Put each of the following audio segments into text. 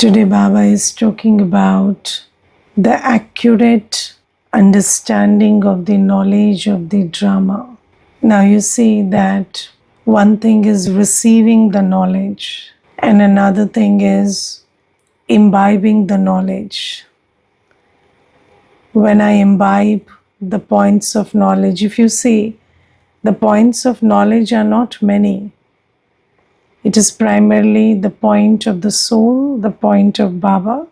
Today, Baba is talking about the accurate understanding of the knowledge of the drama. Now, you see that one thing is receiving the knowledge, and another thing is imbibing the knowledge. When I imbibe the points of knowledge, if you see, the points of knowledge are not many. It is primarily the point of the soul, the point of Baba,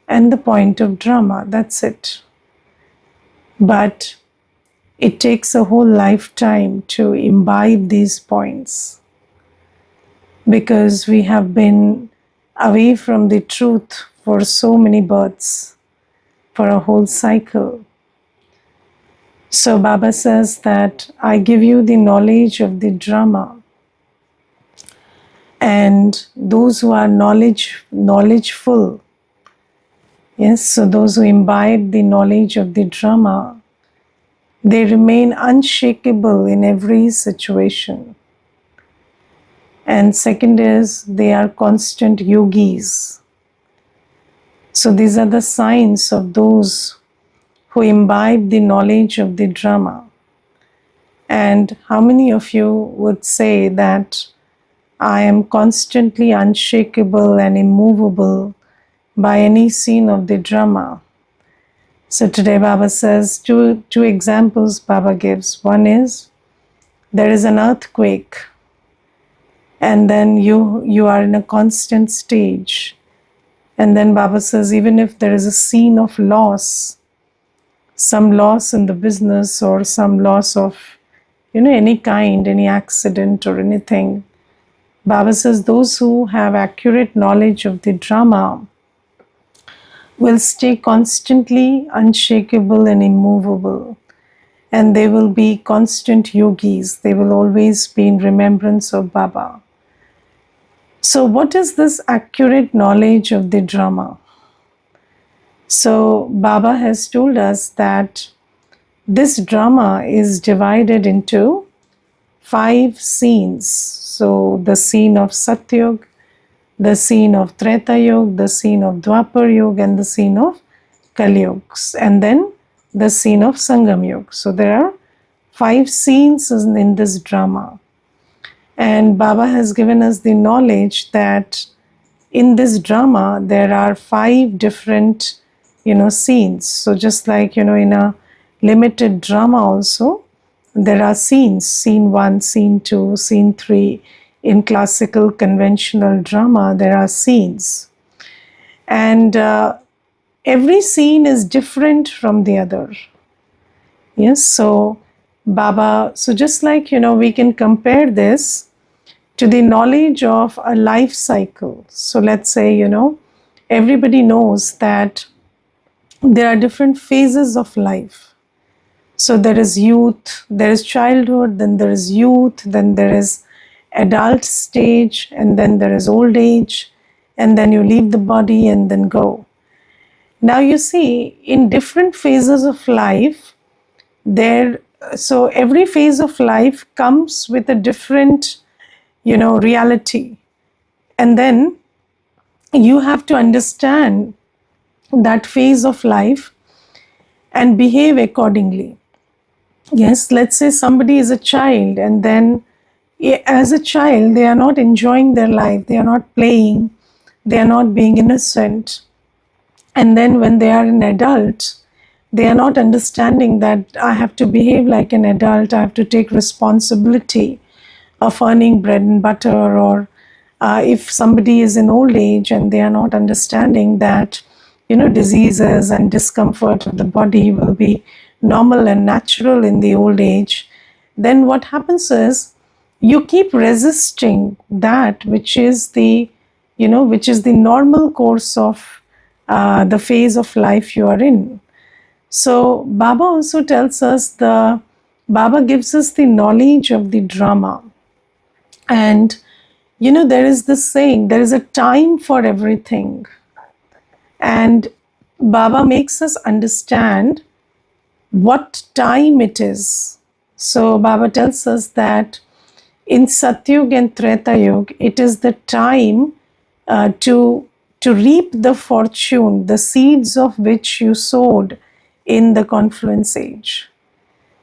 and the point of drama. That's it. But it takes a whole lifetime to imbibe these points because we have been away from the truth for so many births, for a whole cycle. So Baba says that I give you the knowledge of the drama. And those who are knowledgeful, yes, so those who imbibe the knowledge of the drama, they remain unshakable in every situation. And second is, they are constant yogis. So these are the signs of those who imbibe the knowledge of the drama. And how many of you would say that I am constantly unshakable and immovable by any scene of the drama? So today Baba says two examples Baba gives. One is there is an earthquake and then you are in a constant stage. And then Baba says even if there is a scene of loss, some loss in the business or some loss of any kind, any accident or anything, Baba says those who have accurate knowledge of the drama will stay constantly unshakable and immovable. And they will be constant yogis. They will always be in remembrance of Baba. So what is this accurate knowledge of the drama? So Baba has told us that this drama is divided into 5 scenes. So the scene of Satyug, the scene of Treta Yuga, the scene of Dwapar Yuga, and the scene of Kali Yuga, and then the scene of Sangam Yuga. So there are 5 scenes in this drama. And Baba has given us the knowledge that in this drama there are 5 different scenes. So just like in a limited drama also, there are scenes, scene 1, scene 2, scene 3. In classical conventional drama, there are scenes. And every scene is different from the other. Yes, so Baba, so just like, we can compare this to the knowledge of a life cycle. So let's say, everybody knows that there are different phases of life. So there is youth, there is childhood, then there is youth, then there is adult stage, and then there is old age, and then you leave the body and then go. Now you see, in different phases of life, so every phase of life comes with a different, reality. And then you have to understand that phase of life and behave accordingly. Yes, let's say somebody is a child, and then as a child, they are not enjoying their life, they are not playing, they are not being innocent. And then when they are an adult, they are not understanding that I have to behave like an adult, I have to take responsibility of earning bread and butter. Or if somebody is in old age and they are not understanding that, diseases and discomfort of the body will be normal and natural in the old age, then what happens is you keep resisting that which is the normal course of the phase of life you are in. So Baba also tells us Baba gives us the knowledge of the drama. And there is this saying, there is a time for everything. And Baba makes us understand what time it is. So Baba tells us that in Satyug and Treta Yuga, it is the time to to reap the fortune, the seeds of which you sowed in the confluence age.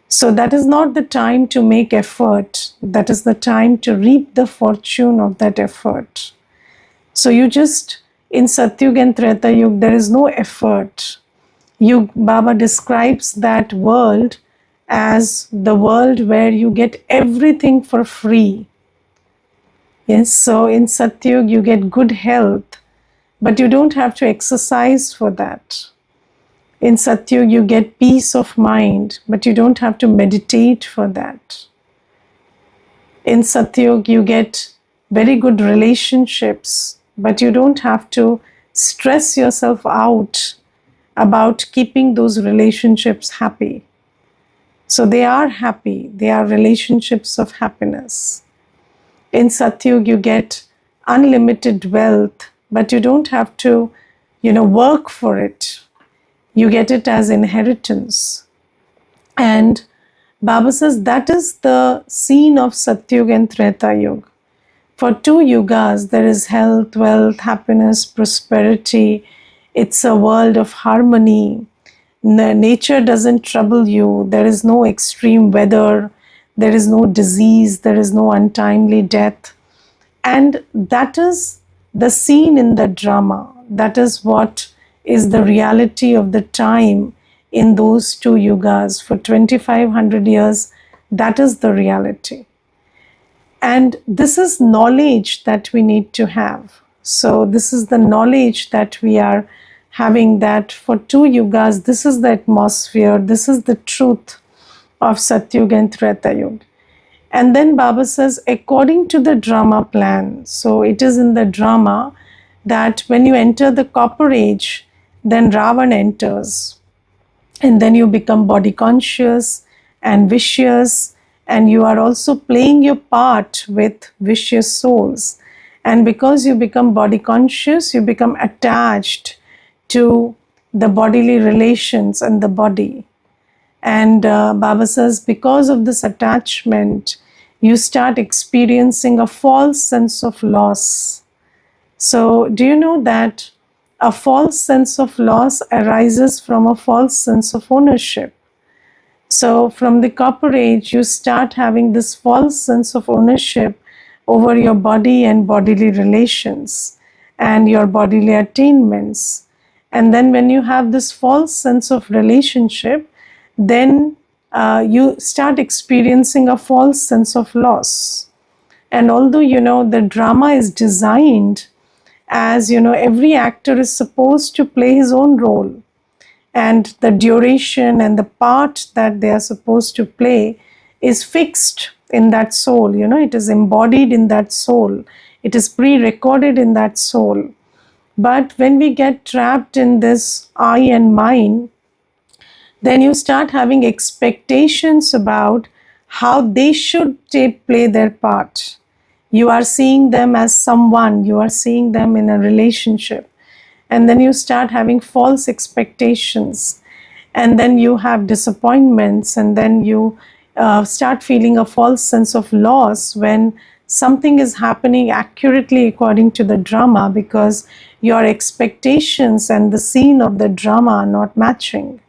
So that is not the time to make effort. That is the time to reap the fortune of that effort. So you just, in Satyuga and Treta Yuga, there is no effort. Baba describes that world as the world where you get everything for free. Yes, so in Satyuga you get good health, but you don't have to exercise for that. In Satyuga you get peace of mind, but you don't have to meditate for that. In Satyuga you get very good relationships, but you don't have to stress yourself out about keeping those relationships happy. So they are happy, they are relationships of happiness. In Satyuga you get unlimited wealth, but you don't have to, work for it. You get it as inheritance. And Baba says that is the scene of Satyuga and Treta Yuga. For 2 yugas, there is health, wealth, happiness, prosperity. It's a world of harmony. Nature doesn't trouble you. There is no extreme weather. There is no disease. There is no untimely death. And that is the scene in the drama. That is what is the reality of the time in those 2 yugas. For 2500 years, that is the reality. And this is knowledge that we need to have. So this is the knowledge that we are having, that for 2 yugas, this is the atmosphere, this is the truth of Satyuga and Treta Yuga. And then Baba says, according to the drama plan, so it is in the drama that when you enter the copper age, then Ravan enters. And then you become body conscious and vicious, and you are also playing your part with vicious souls. And because you become body conscious, you become attached to the bodily relations and the body. And Baba says, because of this attachment, you start experiencing a false sense of loss. So, do you know that a false sense of loss arises from a false sense of ownership? So, from the copper age, you start having this false sense of ownership over your body and bodily relations and your bodily attainments. And then when you have this false sense of relationship, then you start experiencing a false sense of loss. And although, the drama is designed as, every actor is supposed to play his own role, and the duration and the part that they are supposed to play is fixed in that soul, it is embodied in that soul, it is pre-recorded in that soul. But when we get trapped in this I and mine, then you start having expectations about how they should play their part. You are seeing them as someone, you are seeing them in a relationship, and then you start having false expectations, and then you have disappointments, and then you start feeling a false sense of loss when something is happening accurately according to the drama, because your expectations and the scene of the drama are not matching.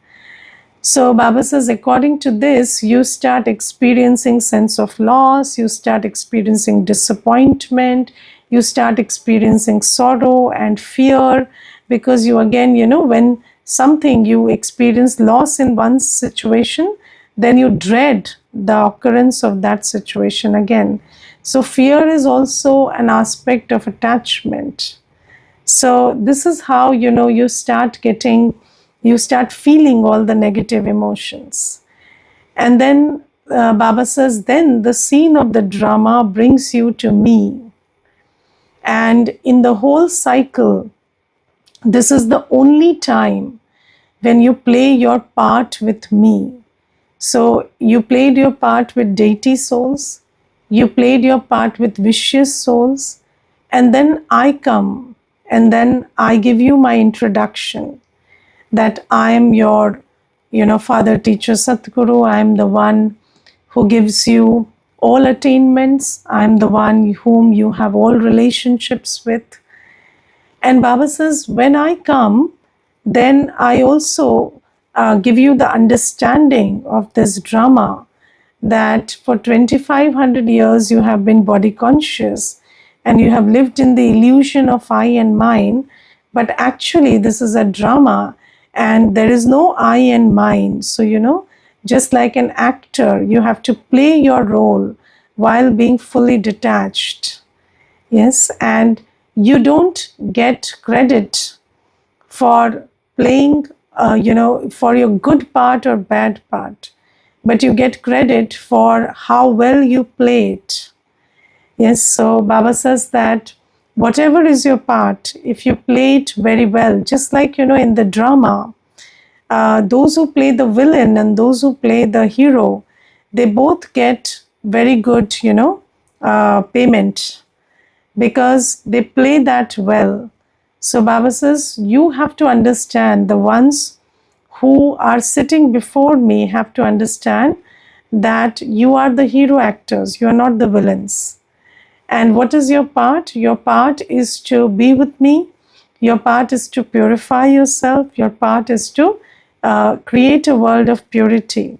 So Baba says, according to this, you start experiencing sense of loss, you start experiencing disappointment, you start experiencing sorrow and fear, because you again, when something you experience loss in one situation, then you dread the occurrence of that situation again. So fear is also an aspect of attachment. So this is how, you start feeling all the negative emotions. And then Baba says, then the scene of the drama brings you to me. And in the whole cycle, this is the only time when you play your part with me. So you played your part with deity souls, you played your part with vicious souls, and then I come and then I give you my introduction, that I am your, Father, Teacher, Satguru. I am the one who gives you all attainments. I am the one whom you have all relationships with. And Baba says, when I come, then I also give you the understanding of this drama, that for 2500 years you have been body conscious and you have lived in the illusion of I and mine, but actually this is a drama and there is no I and mine. So, just like an actor, you have to play your role while being fully detached. Yes, and you don't get credit for playing, for your good part or bad part, but you get credit for how well you play it. Yes, so Baba says that whatever is your part, if you play it very well, just like, in the drama, those who play the villain and those who play the hero, they both get very good, payment because they play that well. So Baba says, you have to understand, the ones who are sitting before me have to understand that you are the hero actors, you are not the villains. And what is your part? Your part is to be with me. Your part is to purify yourself. Your part is to create a world of purity.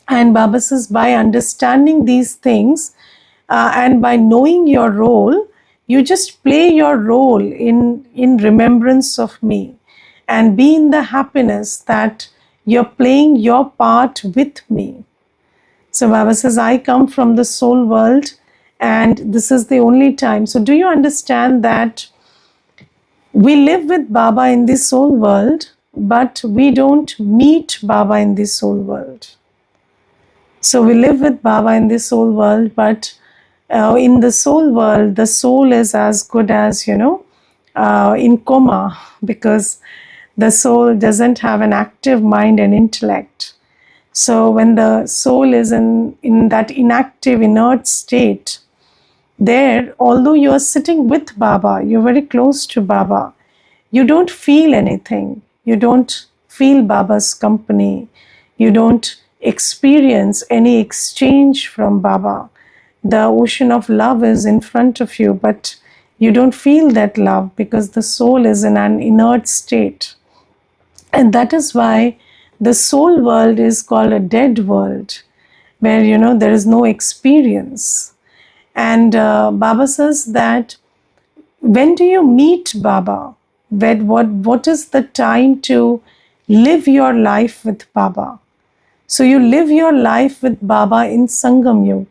And Baba says, by understanding these things and by knowing your role, you just play your role in remembrance of me and be in the happiness that you're playing your part with me. So Baba says, I come from the soul world and this is the only time. So do you understand that we live with Baba in the soul world, but we don't meet Baba in the soul world? So we live with Baba in the soul world, but in the soul world, the soul is as good as, in coma, because the soul doesn't have an active mind and intellect. So when the soul is in that inactive, inert state, there, although you are sitting with Baba, you're very close to Baba, you don't feel anything. You don't feel Baba's company. You don't experience any exchange from Baba. The ocean of love is in front of you, but you don't feel that love because the soul is in an inert state. And that is why the soul world is called a dead world, where, there is no experience. And Baba says that when do you meet Baba? What is the time to live your life with Baba? So you live your life with Baba in Sangam Yuga.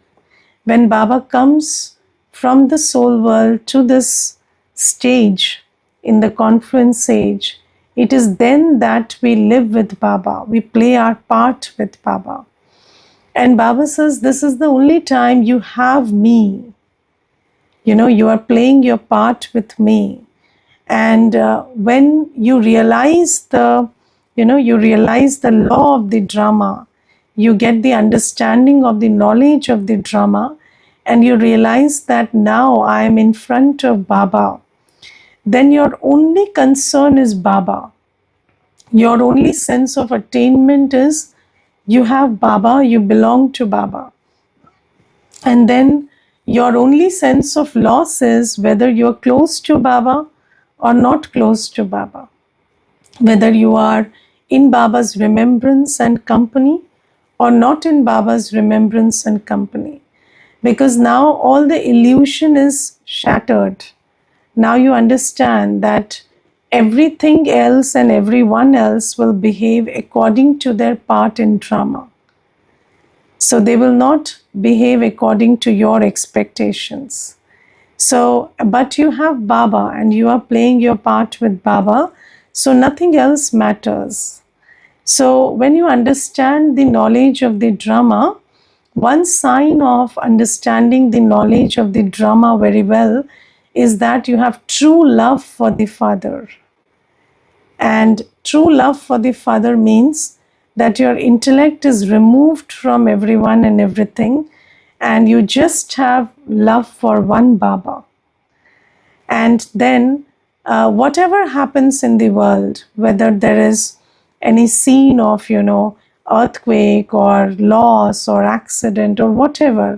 When Baba comes from the soul world to this stage in the confluence age, it is then that we live with Baba. We play our part with Baba. And Baba says, this is the only time you have me. You are playing your part with me. And when you realize the law of the drama, you get the understanding of the knowledge of the drama, and you realize that now I am in front of Baba, then your only concern is Baba. Your only sense of attainment is you have Baba, you belong to Baba. And then your only sense of loss is whether you're close to Baba or not close to Baba, whether you are in Baba's remembrance and company or not in Baba's remembrance and company. Because now all the illusion is shattered. Now you understand that everything else and everyone else will behave according to their part in drama. So they will not behave according to your expectations. So, but you have Baba and you are playing your part with Baba, so nothing else matters. So, when you understand the knowledge of the drama, one sign of understanding the knowledge of the drama very well is that you have true love for the Father. And true love for the Father means that your intellect is removed from everyone and everything, and you just have love for one Baba. And then, whatever happens in the world, whether there is any scene of, earthquake or loss or accident or whatever,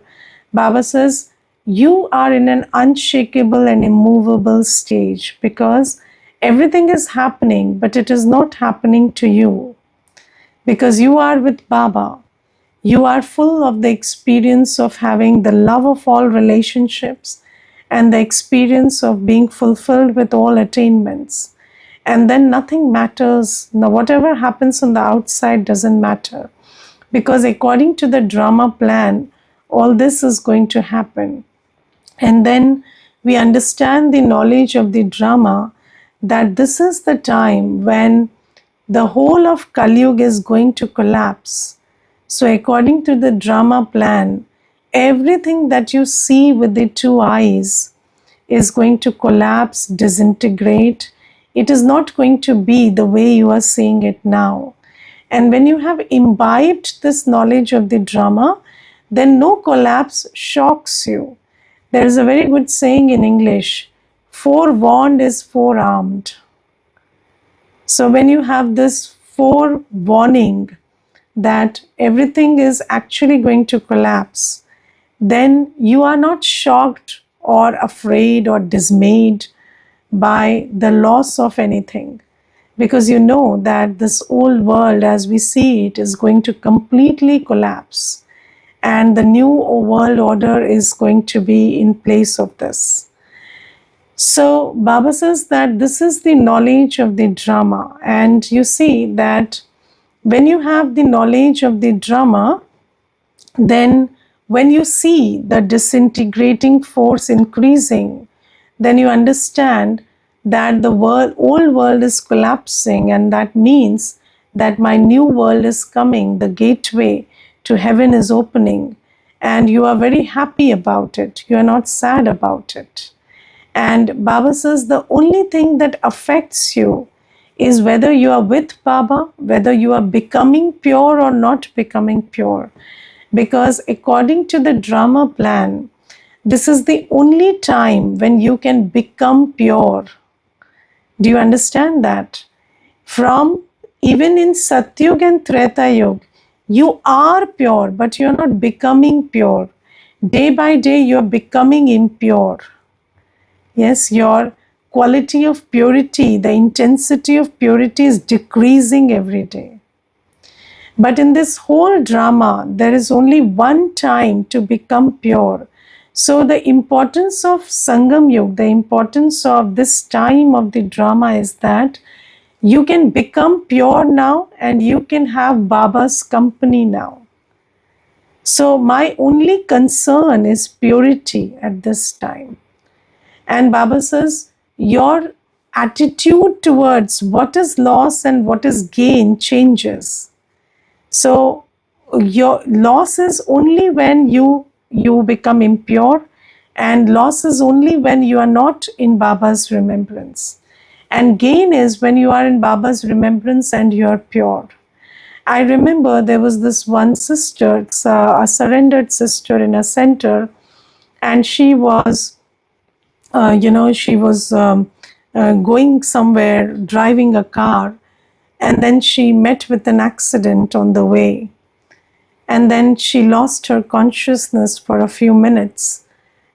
Baba says, you are in an unshakable and immovable stage, because everything is happening, but it is not happening to you, because you are with Baba. You are full of the experience of having the love of all relationships and the experience of being fulfilled with all attainments. And then nothing matters. Now, whatever happens on the outside doesn't matter, because according to the drama plan, all this is going to happen. And then we understand the knowledge of the drama, that this is the time when the whole of Kali Yuga is going to collapse. So, according to the drama plan, everything that you see with the two eyes is going to collapse, disintegrate. It is not going to be the way you are seeing it now. And when you have imbibed this knowledge of the drama, then no collapse shocks you. There is a very good saying in English, forewarned is forearmed. So when you have this forewarning that everything is actually going to collapse, then you are not shocked or afraid or dismayed by the loss of anything, because you know that this old world as we see it is going to completely collapse, and the new world order is going to be in place of this. So Baba says that this is the knowledge of the drama, and you see that when you have the knowledge of the drama, then when you see the disintegrating force increasing, then you understand that the old world is collapsing, and that means that my new world is coming, the gateway to heaven is opening, and you are very happy about it. You are not sad about it. And Baba says the only thing that affects you is whether you are with Baba, whether you are becoming pure or not becoming pure. Because according to the drama plan, this is the only time when you can become pure. Do you understand that? From even in Satyug and Treta Yuga, you are pure, but you are not becoming pure. Day by day, you are becoming impure. Yes, your quality of purity, the intensity of purity is decreasing every day. But in this whole drama, there is only one time to become pure. So the importance of Sangam Yuga, the importance of this time of the drama is that you can become pure now and you can have Baba's company now. So my only concern is purity at this time. And Baba says, your attitude towards what is loss and what is gain changes. So your loss is only when you become impure, and loss is only when you are not in Baba's remembrance. And gain is when you are in Baba's remembrance and you are pure. I remember there was this one sister, a surrendered sister in a center, and she was she was going somewhere, driving a car, and then she met with an accident on the way. And then she lost her consciousness for a few minutes.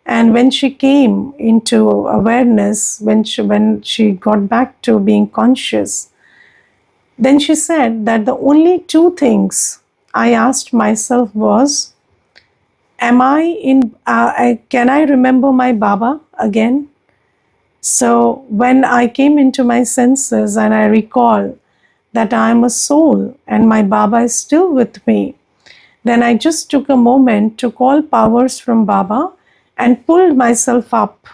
And when she came into awareness, when she got back to being conscious, then she said that the only two things I asked myself was, can I remember my Baba again? So when I came into my senses and I recall that I am a soul and my Baba is still with me, then I just took a moment to call powers from Baba and pulled myself up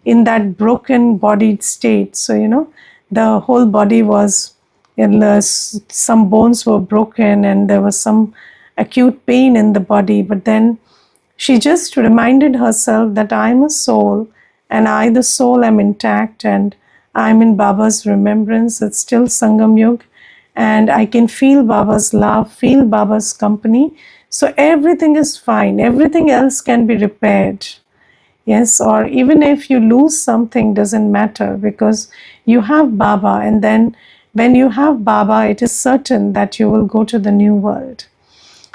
in that broken bodied state. So, the whole body was, some bones were broken and there was some acute pain in the body. But then she just reminded herself that I am a soul and I, the soul, am intact and I'm in Baba's remembrance. It's still Sangam Yuga and I can feel Baba's love, feel Baba's company. So everything is fine. Everything else can be repaired. Yes, or even if you lose something, doesn't matter, because you have Baba, and then when you have Baba, it is certain that you will go to the new world.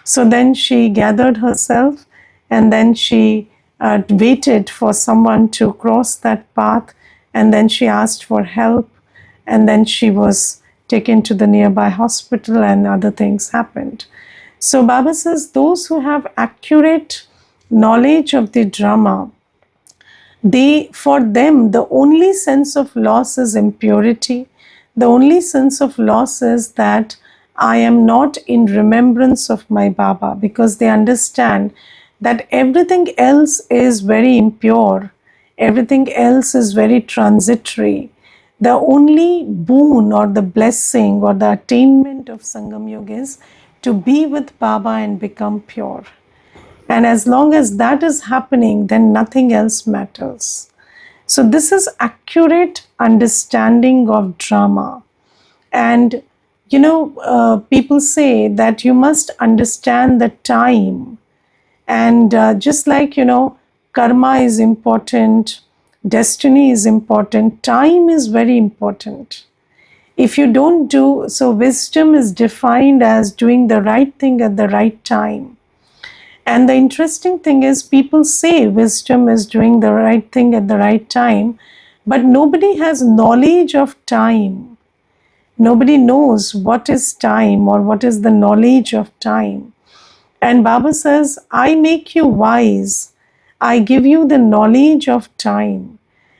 So then she gathered herself and then she waited for someone to cross that path, and then she asked for help, and then she was taken to the nearby hospital, and other things happened. So Baba says those who have accurate knowledge of the drama, they, for them, the only sense of loss is impurity. The only sense of loss is that I am not in remembrance of my Baba, because they understand that everything else is very impure, everything else is very transitory. The only boon or the blessing or the attainment of Sangam Yoga is to be with Baba and become pure. And as long as that is happening, then nothing else matters. So this is accurate understanding of drama. And people say that you must understand the time. And just like, karma is important, destiny is important, time is very important. If you don't do so, wisdom is defined as doing the right thing at the right time. And the interesting thing is, people say wisdom is doing the right thing at the right time, but nobody has knowledge of time. Nobody knows what is time or what is the knowledge of time. And Baba says, I make you wise. I give you the knowledge of time.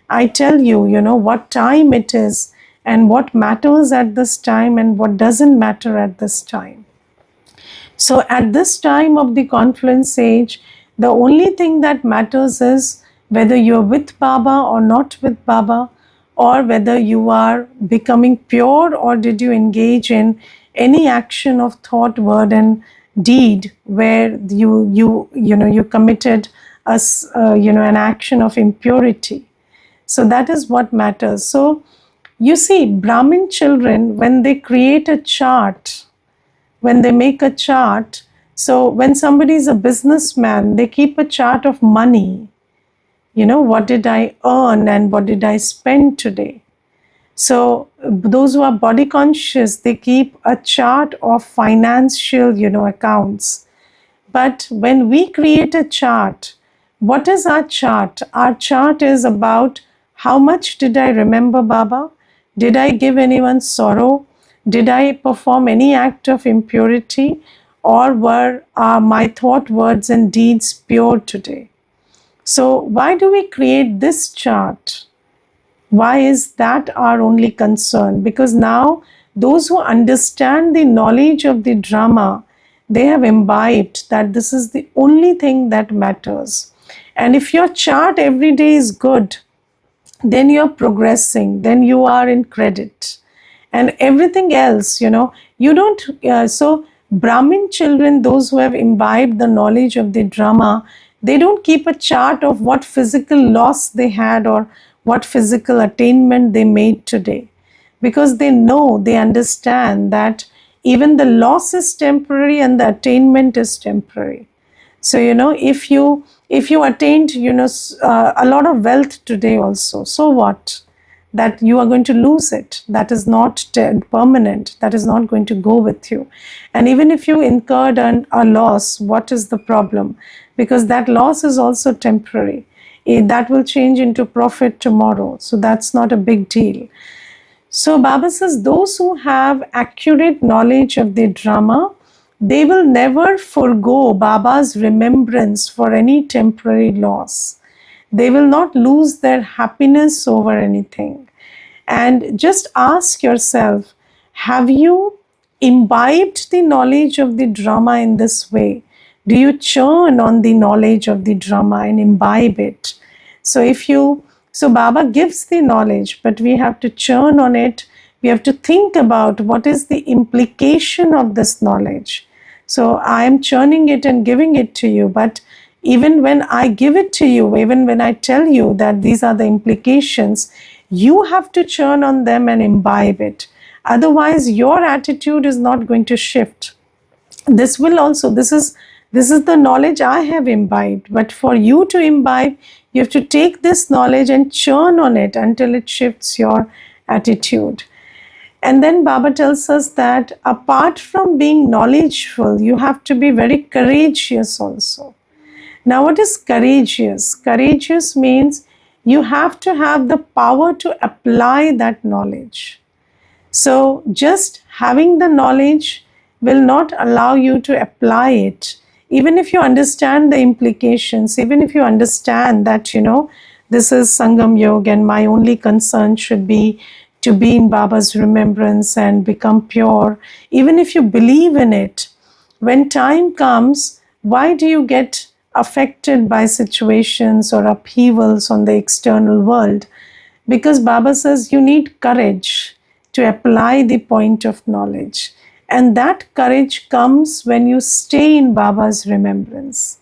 I tell you, what time it is and what matters at this time and what doesn't matter at this time. So at this time of the confluence age, the only thing that matters is whether you're with Baba or not with Baba, or whether you are becoming pure or did you engage in any action of thought, word and deed where you committed an action of impurity. So that is what matters. So you see, Brahmin children, when they create a chart, when they make a chart, so when somebody is a businessman, they keep a chart of money. What did I earn and what did I spend today? So those who are body conscious, they keep a chart of financial, accounts. But when we create a chart, what is our chart? Our chart is about how much did I remember Baba? Did I give anyone sorrow? Did I perform any act of impurity? Or were my thought, words and deeds pure today? So why do we create this chart? Why is that our only concern? Because now those who understand the knowledge of the drama, they have imbibed that this is the only thing that matters. And if your chart every day is good, then you're progressing, then you are in credit. And everything else, you don't. So Brahmin children, those who have imbibed the knowledge of the drama, they don't keep a chart of what physical loss they had or what physical attainment they made today, because they know, they understand that even the loss is temporary and the attainment is temporary. So if you attained a lot of wealth today also, so what? That you are going to lose it. That is not permanent. That is not going to go with you. And even if you incurred a loss, what is the problem? Because that loss is also temporary. That will change into profit tomorrow. So that's not a big deal. So Baba says those who have accurate knowledge of the drama, they will never forgo Baba's remembrance for any temporary loss. They will not lose their happiness over anything. And just ask yourself, have you imbibed the knowledge of the drama in this way? Do you churn on the knowledge of the drama and imbibe it? So Baba gives the knowledge, but we have to churn on it. We have to think about what is the implication of this knowledge. So I am churning it and giving it to you, but even when I give it to you, even when I tell you that these are the implications, you have to churn on them and imbibe it. Otherwise, your attitude is not going to shift. This is the knowledge I have imbibed, but for you to imbibe, you have to take this knowledge and churn on it until it shifts your attitude. And then Baba tells us that apart from being knowledgeful, you have to be very courageous also. Now, what is courageous? Courageous means you have to have the power to apply that knowledge. So, just having the knowledge will not allow you to apply it. Even if you understand the implications, even if you understand that, this is Sangam Yoga and my only concern should be to be in Baba's remembrance and become pure, even if you believe in it, when time comes, why do you get affected by situations or upheavals on the external world? Because Baba says you need courage to apply the point of knowledge. And that courage comes when you stay in Baba's remembrance.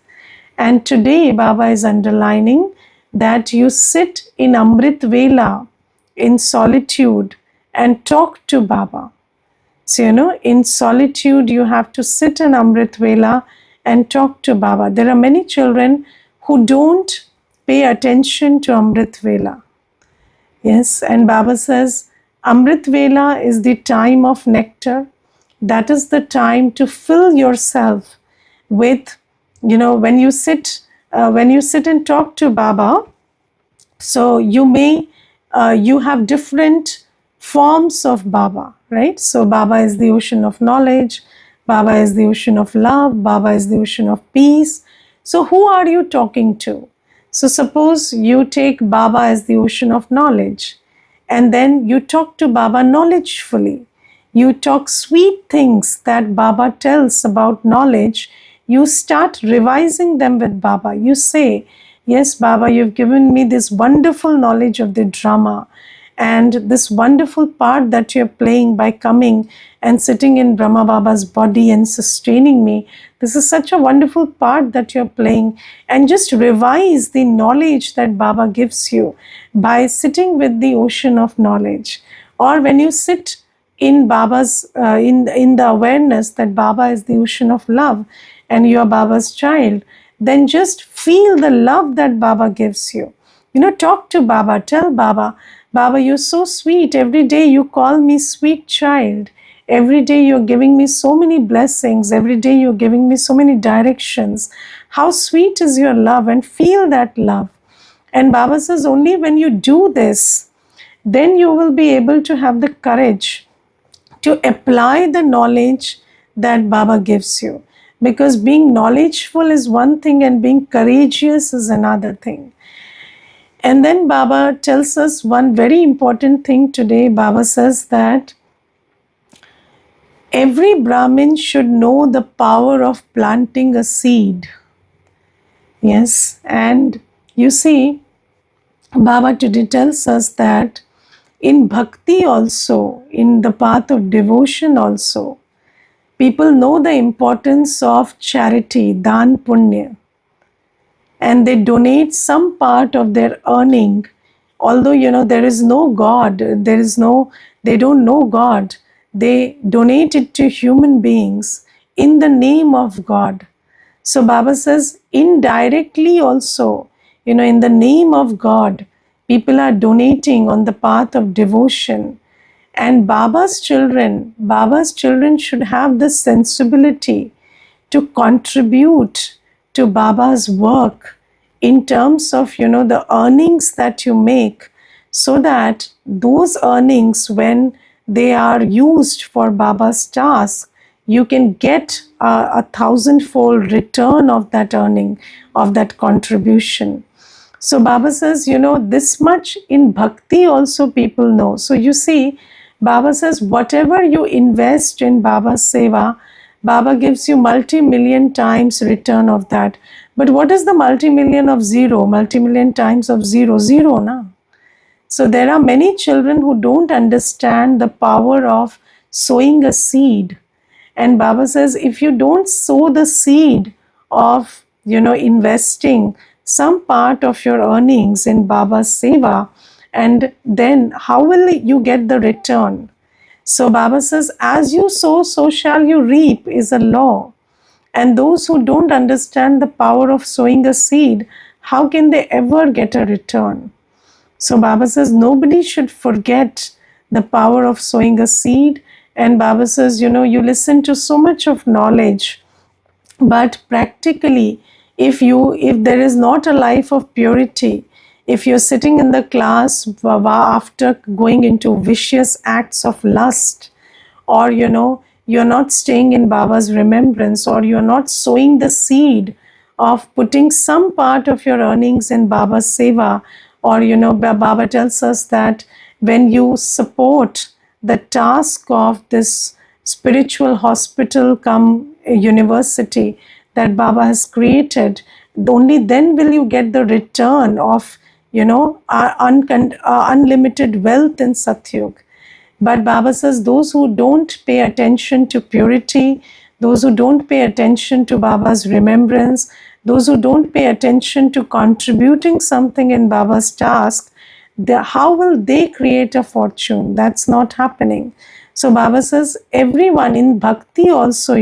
And today, Baba is underlining that you sit in Amrit Vela in solitude and talk to Baba. So, in solitude, you have to sit in Amrit Vela and talk to Baba. There are many children who don't pay attention to Amrit Vela. Yes, and Baba says, Amrit Vela is the time of nectar. That is the time to fill yourself with, when you sit and talk to Baba, so you have different forms of Baba, right? So Baba is the ocean of knowledge, Baba is the ocean of love, Baba is the ocean of peace. So who are you talking to? So suppose you take Baba as the ocean of knowledge, and then you talk to Baba knowledgefully. You talk sweet things that Baba tells about knowledge. You start revising them with Baba. You say, yes, Baba, you've given me this wonderful knowledge of the drama and this wonderful part that you're playing by coming and sitting in Brahma Baba's body and sustaining me. This is such a wonderful part that you're playing. And just revise the knowledge that Baba gives you by sitting with the ocean of knowledge. Or when you sit in Baba's, in the awareness that Baba is the ocean of love and you are Baba's child, then just feel the love that Baba gives you. Talk to Baba, tell Baba, Baba, you're so sweet. Every day you call me sweet child. Every day you're giving me so many blessings. Every day you're giving me so many directions. How sweet is your love, and feel that love. And Baba says only when you do this, then you will be able to have the courage to apply the knowledge that Baba gives you. Because being knowledgeful is one thing and being courageous is another thing. And then Baba tells us one very important thing today. Baba says that every Brahmin should know the power of planting a seed. Yes, and you see, Baba today tells us that in bhakti also, in the path of devotion also, people know the importance of charity, dan punya, and they donate some part of their earning. Although there is no God, they don't know God, they donate it to human beings in the name of God. So Baba says indirectly also, in the name of God, people are donating on the path of devotion. And Baba's children should have the sensibility to contribute to Baba's work in terms of, the earnings that you make, so that those earnings, when they are used for Baba's task, you can get a thousandfold return of that earning, of that contribution. So Baba says, this much in bhakti also people know. So you see, Baba says, whatever you invest in Baba's seva, Baba gives you multi-million times return of that. But what is the multi-million of zero? Multi-million times of zero? Zero, na? So there are many children who don't understand the power of sowing a seed. And Baba says, if you don't sow the seed of, investing some part of your earnings in Baba's seva, and then how will you get the return? So Baba says, as you sow, so shall you reap is a law. And those who don't understand the power of sowing a seed, how can they ever get a return? So Baba says, nobody should forget the power of sowing a seed. And Baba says, you listen to so much of knowledge, but practically, if there is not a life of purity, if you're sitting in the class after going into vicious acts of lust, or you're not staying in Baba's remembrance, or you're not sowing the seed of putting some part of your earnings in Baba's seva, or Baba tells us that when you support the task of this spiritual hospital come university that Baba has created, only then will you get the return of unlimited wealth in Satyug. But Baba says those who don't pay attention to purity, those who don't pay attention to Baba's remembrance, those who don't pay attention to contributing something in Baba's task, how will they create a fortune? That's not happening. So Baba says everyone in bhakti also,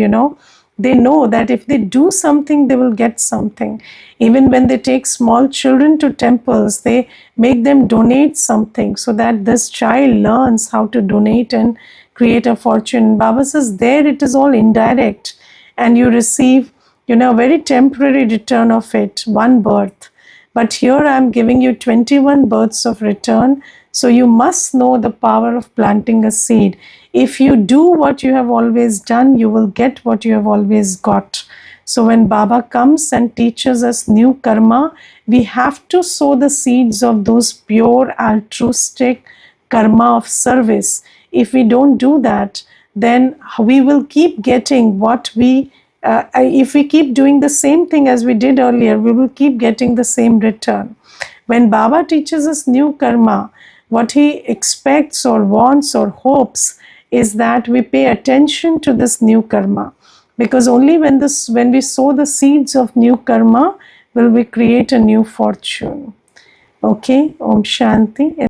they know that if they do something, they will get something. Even when they take small children to temples, they make them donate something so that this child learns how to donate and create a fortune. Baba says there it is all indirect, and you receive, a very temporary return of it, one birth. But here I am giving you 21 births of return. So you must know the power of planting a seed. If you do what you have always done, you will get what you have always got. So when Baba comes and teaches us new karma, we have to sow the seeds of those pure altruistic karma of service. If we don't do that, then we will keep getting what if we keep doing the same thing as we did earlier, we will keep getting the same return. When Baba teaches us new karma, what he expects or wants or hopes is that we pay attention to this new karma. Because only when we sow the seeds of new karma will we create a new fortune. Okay, Om Shanti.